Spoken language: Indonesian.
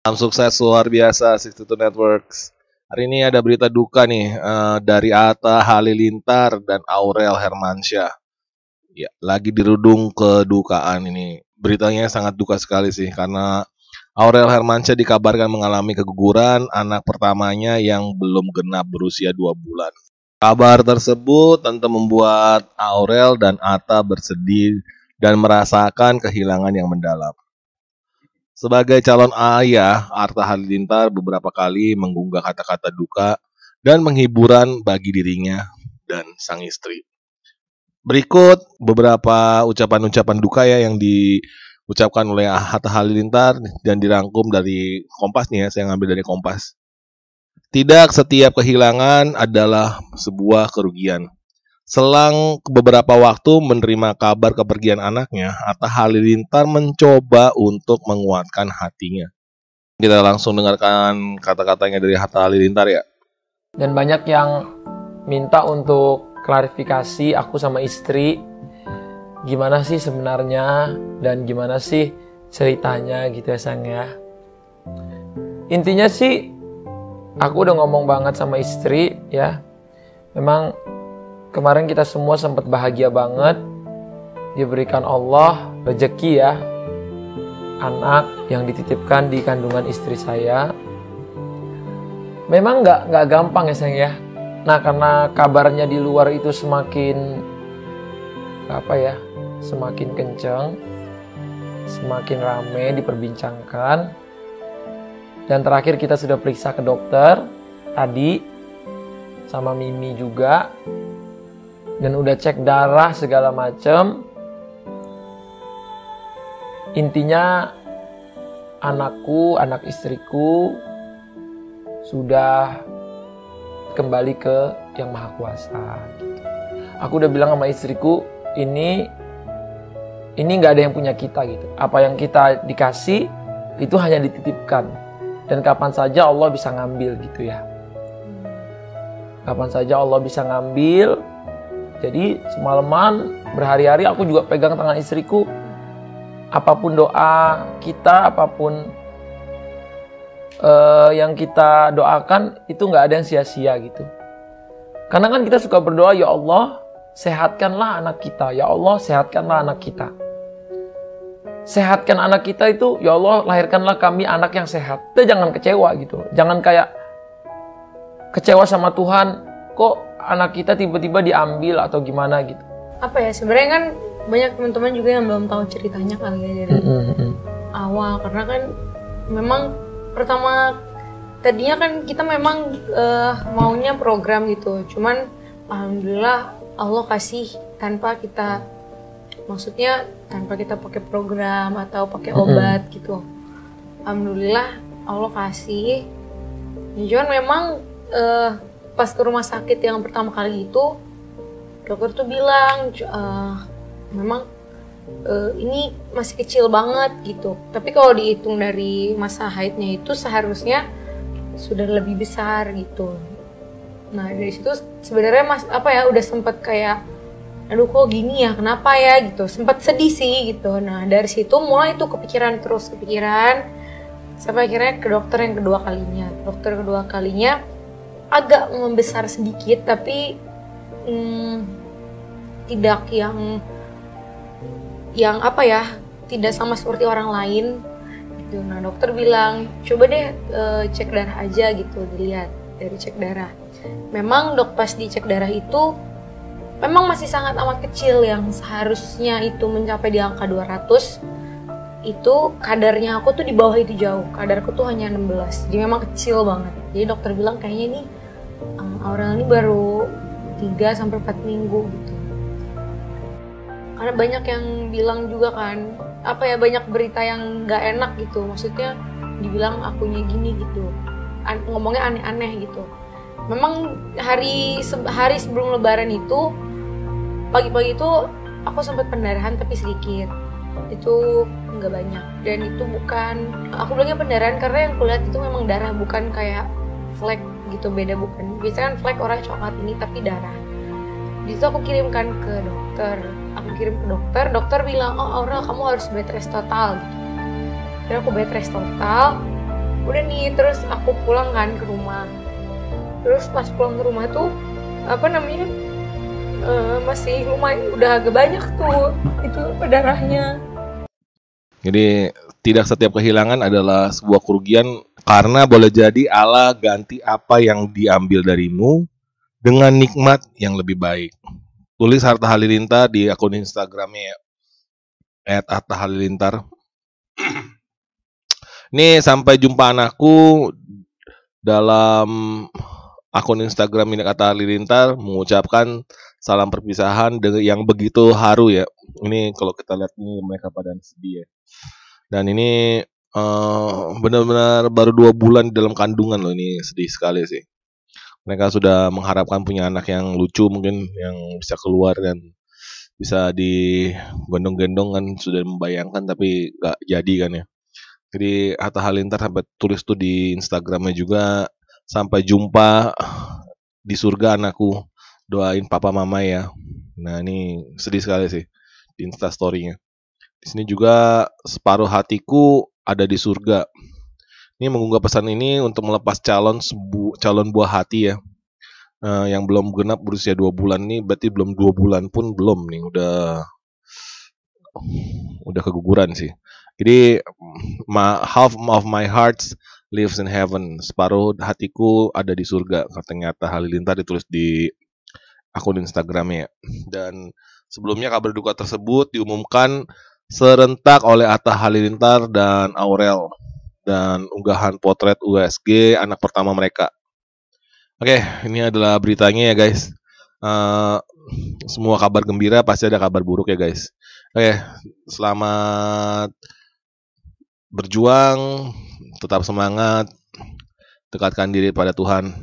Salam sukses luar biasa 62 Networks. Hari ini ada berita duka nih dari Atta Halilintar dan Aurel Hermansyah. Ya, lagi dirudung kedukaan ini. Beritanya sangat duka sekali sih karena Aurel Hermansyah dikabarkan mengalami keguguran anak pertamanya yang belum genap berusia 2 bulan. Kabar tersebut tentu membuat Aurel dan Atta bersedih dan merasakan kehilangan yang mendalam. Sebagai calon ayah, Atta Halilintar beberapa kali mengunggah kata-kata duka dan menghiburan bagi dirinya dan sang istri. Berikut beberapa ucapan-ucapan duka ya yang diucapkan oleh Atta Halilintar dan dirangkum dari Kompas nih ya, saya ngambil dari Kompas. Tidak setiap kehilangan adalah sebuah kerugian. Selang beberapa waktu menerima kabar kepergian anaknya, Atta Halilintar mencoba untuk menguatkan hatinya. Kita langsung dengarkan kata-katanya dari Atta Halilintar ya. Dan banyak yang minta untuk klarifikasi aku sama istri, gimana sih sebenarnya dan gimana sih ceritanya gitu ya sayang ya. Intinya sih aku udah ngomong banget sama istri ya. Memang kemarin kita semua sempat bahagia banget, diberikan Allah rezeki ya, anak yang dititipkan di kandungan istri saya. Memang nggak gampang ya sayang ya. Nah karena kabarnya di luar itu semakin semakin kenceng, semakin rame diperbincangkan. Dan terakhir kita sudah periksa ke dokter tadi sama Mimi juga. Dan udah cek darah segala macem. Intinya anakku, anak istriku sudah kembali ke Yang Maha Kuasa. Aku udah bilang sama istriku, ini nggak ada yang punya kita gitu. Apa yang kita dikasih itu hanya dititipkan. Dan kapan saja Allah bisa ngambil gitu ya. Kapan saja Allah bisa ngambil. Jadi semalaman berhari-hari aku juga pegang tangan istriku. Apapun doa kita, apapun yang kita doakan itu nggak ada yang sia-sia gitu. Karena kan kita suka berdoa, ya Allah sehatkanlah anak kita, ya Allah sehatkanlah anak kita. Sehatkan anak kita itu, ya Allah lahirkanlah kami anak yang sehat. Kita jangan kecewa gitu. Jangan kayak kecewa sama Tuhan, kok anak kita tiba-tiba diambil atau gimana gitu. Apa ya, sebenarnya kan banyak teman-teman juga yang belum tahu ceritanya kali ya dari awal. Karena kan memang pertama tadinya kan kita memang maunya program gitu. Cuman alhamdulillah Allah kasih tanpa kita, maksudnya tanpa kita pakai program atau pakai obat gitu. Alhamdulillah Allah kasih. Cuman memang pas ke rumah sakit yang pertama kali itu, dokter tuh bilang memang ini masih kecil banget gitu. Tapi kalau dihitung dari masa haidnya itu seharusnya sudah lebih besar gitu. Nah dari situ sebenarnya udah sempet kayak, aduh kok gini ya, kenapa ya gitu. Sempet sedih sih gitu. Nah dari situ mulai tuh kepikiran sampai akhirnya ke dokter yang kedua kalinya. Dokter kedua kalinya agak membesar sedikit, tapi tidak yang tidak sama seperti orang lain gitu. Nah dokter bilang coba deh cek darah aja gitu, dilihat dari cek darah. Memang pas dicek darah itu memang masih sangat amat kecil, yang seharusnya itu mencapai di angka 200, itu kadarnya aku tuh di bawah itu jauh. Kadarku tuh hanya 16, jadi memang kecil banget. Jadi dokter bilang kayaknya nih Aurel ini baru 3-4 minggu gitu. Karena banyak yang bilang juga kan, banyak berita yang gak enak gitu. Maksudnya dibilang akunya gini gitu, ngomongnya aneh-aneh gitu. Memang hari sebelum lebaran itu, pagi-pagi itu aku sempat pendarahan tapi sedikit. Itu nggak banyak. Dan itu bukan, aku bilangnya pendarahan karena yang kulihat itu memang darah, bukan kayak flek gitu, beda bukan. Biasanya kan flek orang coklat, ini tapi darah. Di situ aku kirimkan ke dokter. Dokter bilang, oh Aurel kamu harus bed rest total gitu. Dan aku bed rest total, Udah nih, terus aku pulang kan ke rumah. Terus pas pulang ke rumah tuh masih lumayan, udah agak banyak tuh itu darahnya. Jadi tidak setiap kehilangan adalah sebuah kerugian, karena boleh jadi Allah ganti apa yang diambil darimu dengan nikmat yang lebih baik. Tulis Atta Halilintar di akun Instagramnya @atta_halilintar. Ini sampai jumpa anakku dalam akun Instagram ini Atta Halilintar mengucapkan salam perpisahan dengan yang begitu haru ya. Ini kalau kita lihat nih mereka pada sedih ya. Dan ini benar-benar baru 2 bulan dalam kandungan loh, ini sedih sekali sih. Mereka sudah mengharapkan punya anak yang lucu mungkin, yang bisa keluar dan bisa digendong-gendong kan, sudah membayangkan tapi gak jadi kan ya. Jadi Atta Halilintar sampai tulis tuh di Instagramnya juga, sampai jumpa di surga anakku, doain papa mama ya. Nah ini sedih sekali sih di Instastory-nya. Di sini juga separuh hatiku ada di surga. Ini mengunggah pesan ini untuk melepas calon buah hati ya. Yang belum genap berusia 2 bulan nih, berarti belum 2 bulan pun belum nih udah keguguran sih. Jadi half of my heart lives in heaven. Separuh hatiku ada di surga, katanya Atta Halilintar ditulis di akun Instagramnya. Dan sebelumnya kabar duka tersebut diumumkan serentak oleh Atta Halilintar dan Aurel, dan unggahan potret USG anak pertama mereka. Oke, ini adalah beritanya ya guys. Semua kabar gembira pasti ada kabar buruk ya guys. Oke, selamat berjuang, tetap semangat, dekatkan diri pada Tuhan.